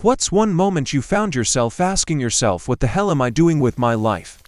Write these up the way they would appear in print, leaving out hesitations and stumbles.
What's one moment you found yourself asking yourself, what the hell am I doing with my life?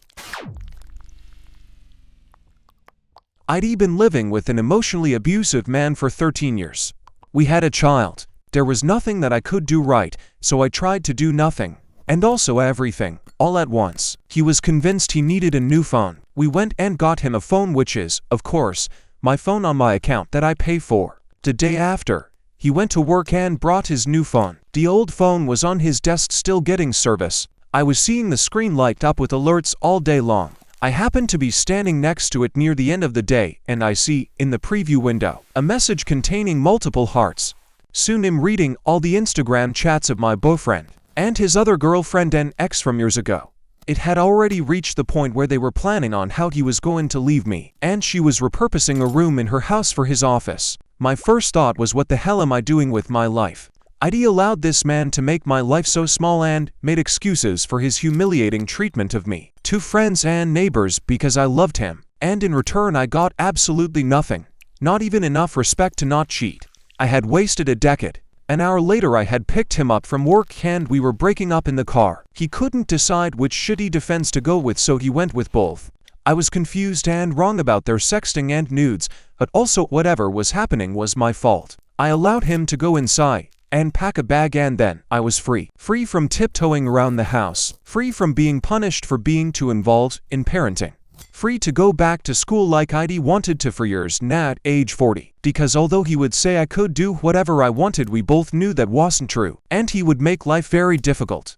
I'd been living with an emotionally abusive man for 13 years. We had a child. There was nothing that I could do right, so I tried to do nothing, and also everything, all at once. He was convinced he needed a new phone. We went and got him a phone, which is, of course, my phone on my account that I pay for. The day after, he went to work and brought his new phone. The old phone was on his desk still getting service. I was seeing the screen light up with alerts all day long. I happened to be standing next to it near the end of the day, and I see, in the preview window, a message containing multiple hearts. Soon I'm reading all the Instagram chats of my boyfriend and his other girlfriend and ex from years ago. It had already reached the point where they were planning on how he was going to leave me, and she was repurposing a room in her house for his office. My first thought was, what the hell am I doing with my life? I'd allowed this man to make my life so small and made excuses for his humiliating treatment of me to friends and neighbors because I loved him, and in return I got absolutely nothing, not even enough respect to not cheat. I had wasted a decade. An hour later I had picked him up from work and we were breaking up in the car. He couldn't decide which shitty defense to go with, so he went with both. I was confused and wrong about their sexting and nudes, but also whatever was happening was my fault. I allowed him to go inside and pack a bag, and then I was free. Free from tiptoeing around the house. Free from being punished for being too involved in parenting. Free to go back to school like I'd wanted to for years now at age 40. Because although he would say I could do whatever I wanted, we both knew that wasn't true, and he would make life very difficult.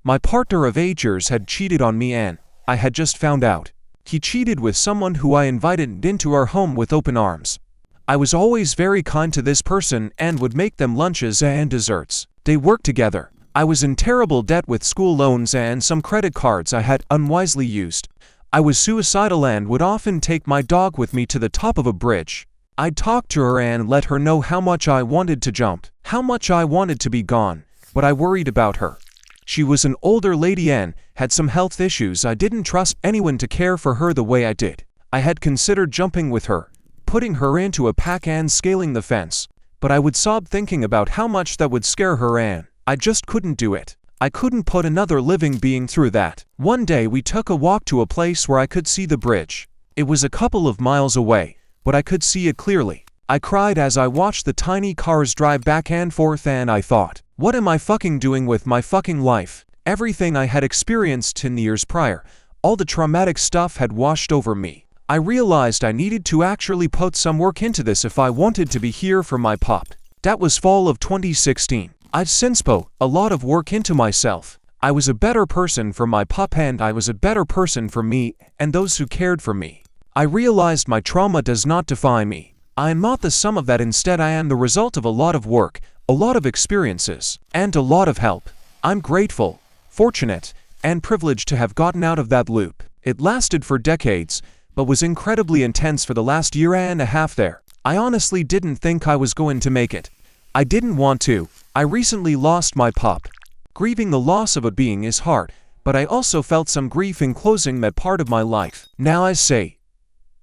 My partner of 8 years had cheated on me, and I had just found out. He cheated with someone who I invited into our home with open arms. I was always very kind to this person and would make them lunches and desserts. They worked together. I was in terrible debt with school loans and some credit cards I had unwisely used. I was suicidal and would often take my dog with me to the top of a bridge. I'd talk to her and let her know how much I wanted to jump, how much I wanted to be gone, but I worried about her. She was an older lady and had some health issues. I didn't trust anyone to care for her the way I did. I had considered jumping with her, putting her into a pack and scaling the fence, but I would sob thinking about how much that would scare her, and I just couldn't do it. I couldn't put another living being through that. One day we took a walk to a place where I could see the bridge. It was a couple of miles away, but I could see it clearly. I cried as I watched the tiny cars drive back and forth, and I thought, what am I fucking doing with my fucking life? Everything I had experienced in the years prior, all the traumatic stuff had washed over me. I realized I needed to actually put some work into this if I wanted to be here for my pup. That was fall of 2016. I've since put a lot of work into myself. I was a better person for my pup, and I was a better person for me and those who cared for me. I realized my trauma does not define me. I am not the sum of that. Instead, I am the result of a lot of work, a lot of experiences, and a lot of help. I'm grateful, fortunate, and privileged to have gotten out of that loop. It lasted for decades, but was incredibly intense for the last year and a half there. I honestly didn't think I was going to make it. I didn't want to. I recently lost my pup. Grieving the loss of a being is hard, but I also felt some grief in closing that part of my life. Now I say,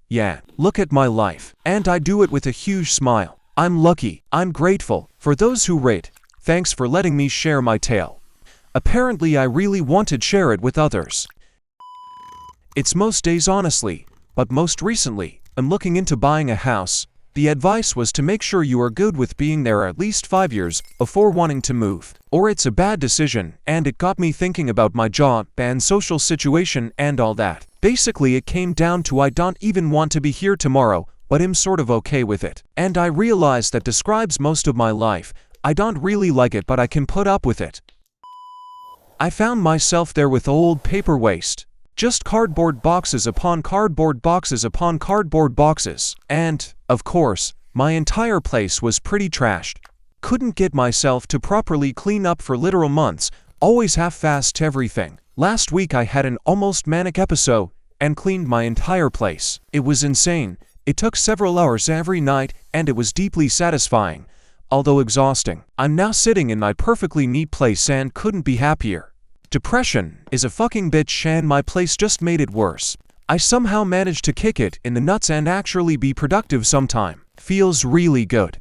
yeah, look at my life, and I do it with a huge smile. I'm lucky. I'm grateful. For those who rate, thanks for letting me share my tale. Apparently I really wanted to share it with others. It's most days, honestly, but most recently, I'm looking into buying a house. The advice was to make sure you are good with being there at least 5 years before wanting to move, or it's a bad decision, and it got me thinking about my job and social situation and all that. Basically, it came down to I don't even want to be here tomorrow, but I'm sort of okay with it. And I realized that describes most of my life. I don't really like it, but I can put up with it. I found myself there with old paper waste. Just cardboard boxes upon cardboard boxes upon cardboard boxes. And, of course, my entire place was pretty trashed. Couldn't get myself to properly clean up for literal months, always half-assed everything. Last week I had an almost manic episode and cleaned my entire place. It was insane. It took several hours every night, and it was deeply satisfying, although exhausting. I'm now sitting in my perfectly neat place and couldn't be happier. Depression is a fucking bitch, and my place just made it worse. I somehow managed to kick it in the nuts and actually be productive sometime. Feels really good.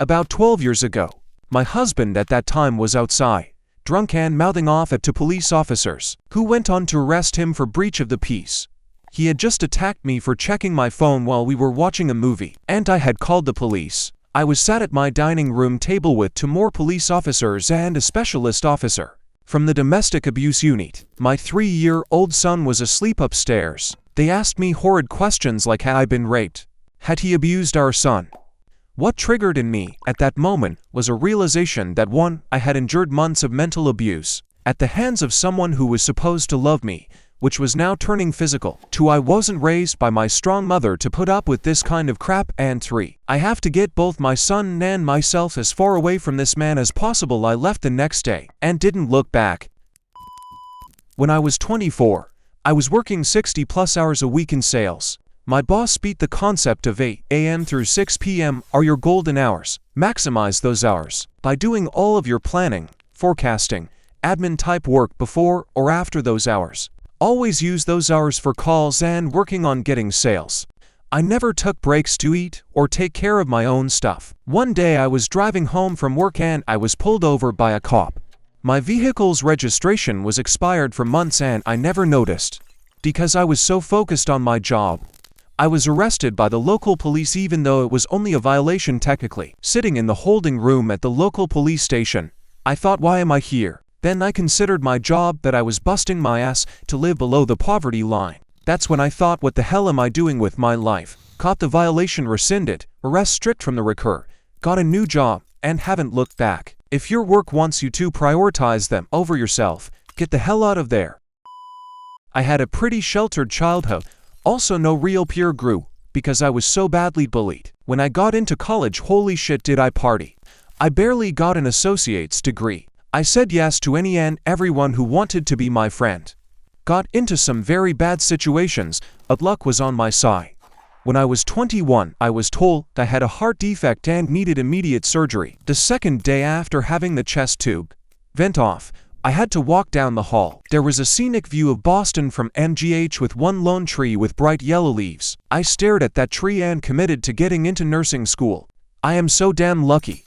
About 12 years ago, My husband at that time was outside, drunk and mouthing off at two police officers, who went on to arrest him for breach of the peace. He had just attacked me for checking my phone while we were watching a movie, and I had called the police. I was sat at my dining room table with two more police officers and a specialist officer from the domestic abuse unit. My 3-year-old son was asleep upstairs. They asked me horrid questions like had I been raped? Had he abused our son? What triggered in me at that moment was a realization that 1. I had endured months of mental abuse at the hands of someone who was supposed to love me, which was now turning physical. 2. I wasn't raised by my strong mother to put up with this kind of crap, and 3. I have to get both my son and myself as far away from this man as possible. I left the next day and didn't look back. When I was 24, I was working 60+ hours a week in sales. My boss beat the concept of 8 a.m. through 6 p.m. are your golden hours. Maximize those hours by doing all of your planning, forecasting, admin type work before or after those hours. Always use those hours for calls and working on getting sales. I never took breaks to eat or take care of my own stuff. One day I was driving home from work and I was pulled over by a cop. My vehicle's registration was expired for months and I never noticed because I was so focused on my job. I was arrested by the local police even though it was only a violation technically. Sitting in the holding room at the local police station, I thought, why am I here? Then I considered my job that I was busting my ass to live below the poverty line. That's when I thought, what the hell am I doing with my life? Caught the violation rescinded, arrest stripped from the recur, got a new job, and haven't looked back. If your work wants you to prioritize them over yourself, get the hell out of there. I had a pretty sheltered childhood. Also no real peer group, because I was so badly bullied. When I got into college, holy shit did I party. I barely got an associate's degree. I said yes to any and everyone who wanted to be my friend. Got into some very bad situations, but luck was on my side. When I was 21, I was told I had a heart defect and needed immediate surgery. The second day after having the chest tube vent off, I had to walk down the hall. There was a scenic view of Boston from MGH with one lone tree with bright yellow leaves. I stared at that tree and committed to getting into nursing school. I am so damn lucky.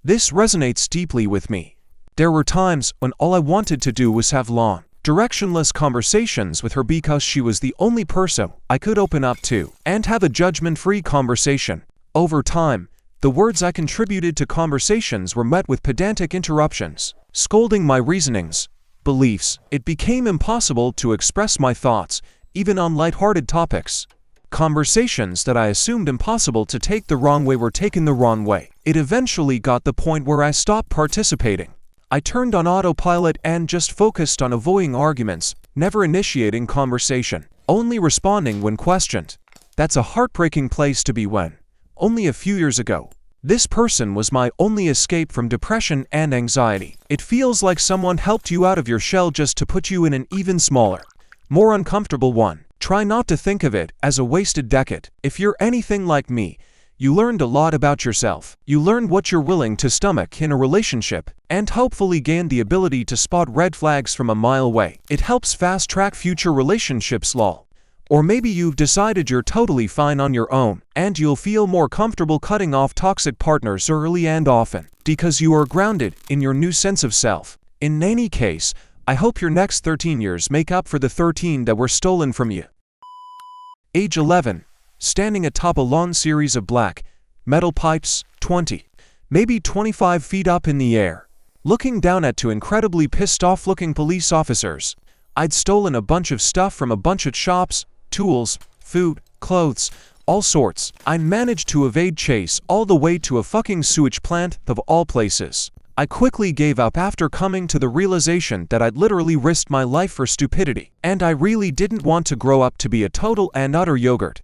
This resonates deeply with me. There were times when all I wanted to do was have long, directionless conversations with her because she was the only person I could open up to and have a judgment-free conversation. Over time, the words I contributed to conversations were met with pedantic interruptions, scolding my reasonings, beliefs. It became impossible to express my thoughts, even on lighthearted topics. Conversations that I assumed impossible to take the wrong way were taken the wrong way. It eventually got the point where I stopped participating. I turned on autopilot and just focused on avoiding arguments, never initiating conversation, only responding when questioned. That's a heartbreaking place to be when, only a few years ago, this person was my only escape from depression and anxiety. It feels like someone helped you out of your shell just to put you in an even smaller, more uncomfortable one. Try not to think of it as a wasted decade. If you're anything like me, you learned a lot about yourself. You learned what you're willing to stomach in a relationship, and hopefully gained the ability to spot red flags from a mile away. It helps fast-track future relationships, lol. Or maybe you've decided you're totally fine on your own, and you'll feel more comfortable cutting off toxic partners early and often, because you are grounded in your new sense of self. In any case, I hope your next 13 years make up for the 13 that were stolen from you. Age 11. Standing atop a long series of black metal pipes, 20, maybe 25 feet up in the air, looking down at two incredibly pissed-off looking police officers. I'd stolen a bunch of stuff from a bunch of shops, tools, food, clothes, all sorts. I managed to evade chase all the way to a fucking sewage plant of all places. I quickly gave up after coming to the realization that I'd literally risked my life for stupidity, and I really didn't want to grow up to be a total and utter yogurt.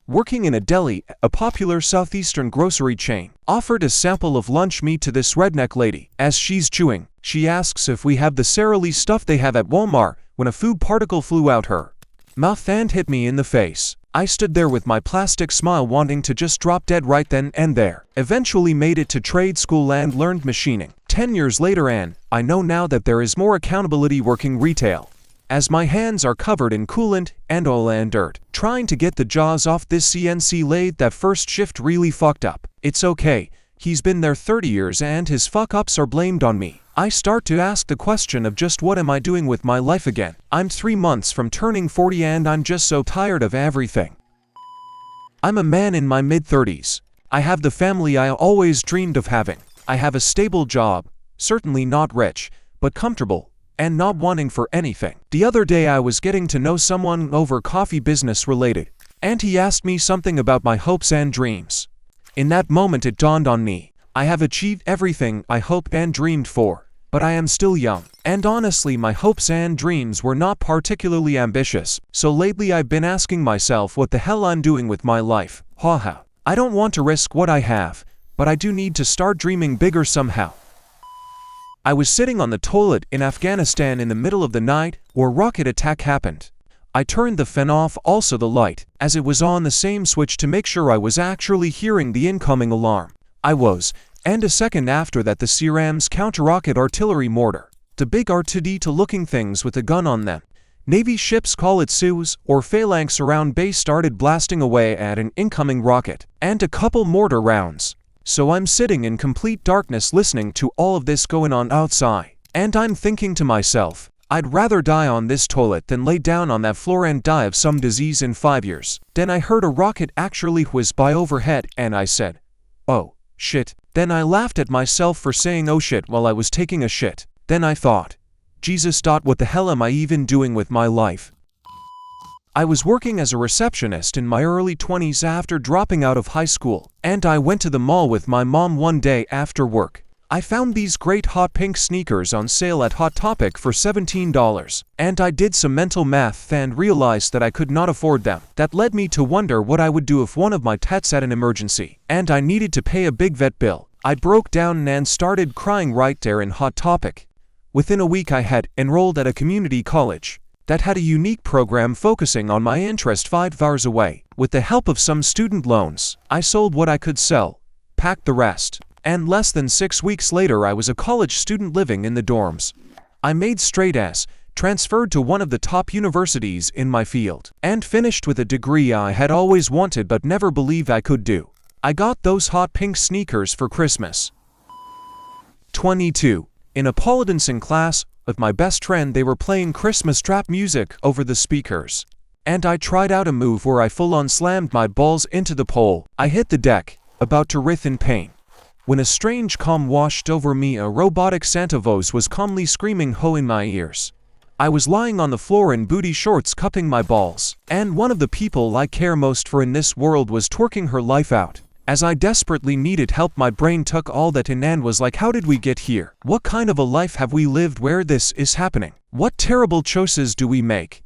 Working in a deli, a popular southeastern grocery chain, offered a sample of lunch meat to this redneck lady. As she's chewing, she asks if we have the Sara Lee stuff they have at Walmart when a food particle flew out her mouth and hit me in the face. I stood there with my plastic smile wanting to just drop dead right then and there. Eventually made it to trade school and learned machining. 10 years later and I know now that there is more accountability working retail, as my hands are covered in coolant and oil and dirt. Trying to get the jaws off this CNC lathe that first shift really fucked up. It's okay. He's been there 30 years and his fuck-ups are blamed on me. I start to ask the question of just what am I doing with my life again? I'm 3 months from turning 40 and I'm just so tired of everything. I'm a man in my mid-30s. I have the family I always dreamed of having. I have a stable job, certainly not rich, but comfortable, and not wanting for anything. The other day I was getting to know someone over coffee, business related, and he asked me something about my hopes and dreams. In that moment it dawned on me, I have achieved everything I hoped and dreamed for, but I am still young. And honestly my hopes and dreams were not particularly ambitious, so lately I've been asking myself what the hell I'm doing with my life. Haha. I don't want to risk what I have, but I do need to start dreaming bigger somehow. I was sitting on the toilet in Afghanistan in the middle of the night where rocket attack happened. I turned the fan off, also the light, as it was on the same switch to make sure I was actually hearing the incoming alarm. I was, and a second after that the CRAM's counter-rocket artillery mortar, the big R2D2 looking things with a gun on them. Navy ships call it SUs or phalanx around base started blasting away at an incoming rocket, and a couple mortar rounds. So I'm sitting in complete darkness listening to all of this going on outside, and I'm thinking to myself, I'd rather die on this toilet than lay down on that floor and die of some disease in 5 years. Then I heard a rocket actually whiz by overhead and I said, oh, shit. Then I laughed at myself for saying oh shit while I was taking a shit. Then I thought, Jesus. What the hell am I even doing with my life? I was working as a receptionist in my early 20s after dropping out of high school, and I went to the mall with my mom one day after work. I found these great hot pink sneakers on sale at Hot Topic for $17, and I did some mental math and realized that I could not afford them. That led me to wonder what I would do if one of my pets had an emergency, and I needed to pay a big vet bill. I broke down and started crying right there in Hot Topic. Within a week I had enrolled at a community college that had a unique program focusing on my interest 5 hours away. With the help of some student loans, I sold what I could sell, packed the rest, and less than 6 weeks later I was a college student living in the dorms. I made straight A's, transferred to one of the top universities in my field, and finished with a degree I had always wanted but never believed I could do. I got those hot pink sneakers for Christmas. 22. In a pole dancing class with my best friend, they were playing Christmas trap music over the speakers, and I tried out a move where I full-on slammed my balls into the pole. I hit the deck, about to writhe in pain, when a strange calm washed over me. A robotic Santa voice was calmly screaming ho in my ears. I was lying on the floor in booty shorts cupping my balls, and one of the people I care most for in this world was twerking her life out. As I desperately needed help, my brain took all that in and was like, how did we get here? What kind of a life have we lived where this is happening? What terrible choices do we make?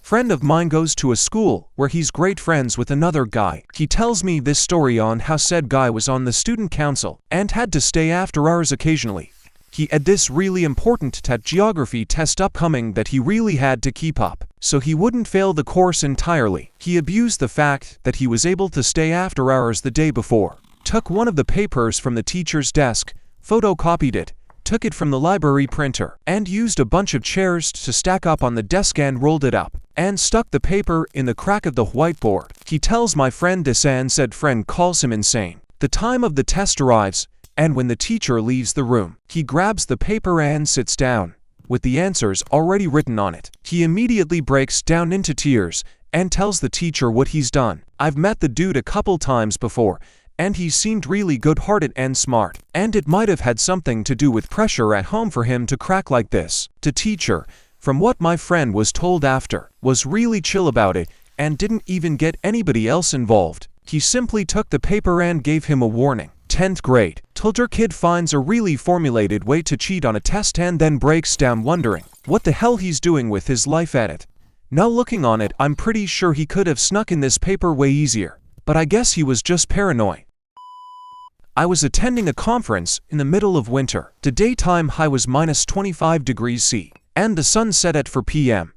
Friend of mine goes to a school where he's great friends with another guy. He tells me this story on how said guy was on the student council and had to stay after hours occasionally. He had this really important geography test upcoming that he really had to keep up, so he wouldn't fail the course entirely. He abused the fact that he was able to stay after hours the day before, took one of the papers from the teacher's desk, photocopied it, took it from the library printer, and used a bunch of chairs to stack up on the desk and rolled it up, and stuck the paper in the crack of the whiteboard. He tells my friend this and said friend calls him insane. The time of the test arrives, and when the teacher leaves the room, he grabs the paper and sits down, with the answers already written on it. He immediately breaks down into tears and tells the teacher what he's done. I've met the dude a couple times before, and he seemed really good-hearted and smart, and it might have had something to do with pressure at home for him to crack like this. The teacher, from what my friend was told after, was really chill about it and didn't even get anybody else involved. He simply took the paper and gave him a warning. 10th grade. Tilter kid finds a really formulated way to cheat on a test and then breaks down wondering what the hell he's doing with his life at it. Now looking on it, I'm pretty sure he could have snuck in this paper way easier, but I guess he was just paranoid. I was attending a conference in the middle of winter. The daytime high was -25 degrees C, and the sun set at 4 p.m.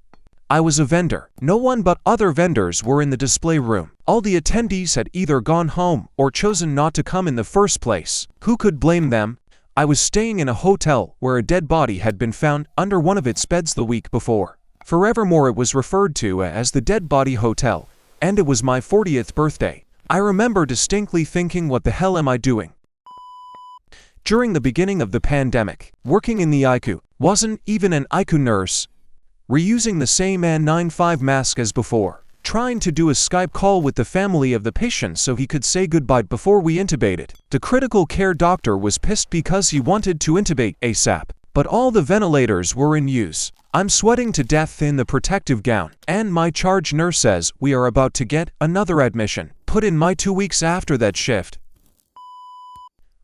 I was a vendor. No one but other vendors were in the display room. All the attendees had either gone home or chosen not to come in the first place. Who could blame them? I was staying in a hotel where a dead body had been found under one of its beds the week before. Forevermore it was referred to as the Dead Body Hotel, and it was my 40th birthday. I remember distinctly thinking, what the hell am I doing? During the beginning of the pandemic, working in the ICU, wasn't even an ICU nurse. Reusing the same N95 mask as before. Trying to do a Skype call with the family of the patient so he could say goodbye before we intubated. The critical care doctor was pissed because he wanted to intubate ASAP, but all the ventilators were in use. I'm sweating to death in the protective gown, and my charge nurse says we are about to get another admission. Put in my 2 weeks after that shift.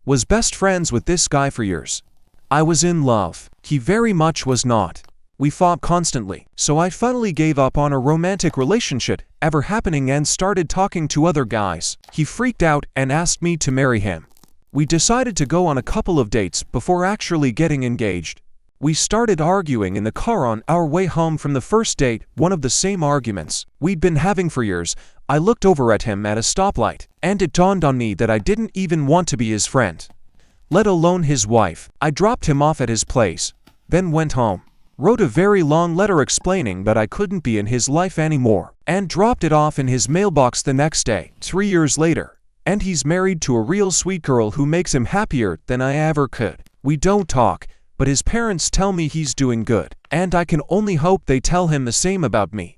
Was best friends with this guy for years. I was in love. He very much was not. We fought constantly, so I finally gave up on a romantic relationship ever happening and started talking to other guys. He freaked out and asked me to marry him. We decided to go on a couple of dates before actually getting engaged. We started arguing in the car on our way home from the first date, one of the same arguments we'd been having for years. I looked over at him at a stoplight, and it dawned on me that I didn't even want to be his friend, let alone his wife. I dropped him off at his place, then went home. Wrote a very long letter explaining that I couldn't be in his life anymore, and dropped it off in his mailbox the next day. 3 years later, and he's married to a real sweet girl who makes him happier than I ever could. We don't talk, but his parents tell me he's doing good, and I can only hope they tell him the same about me.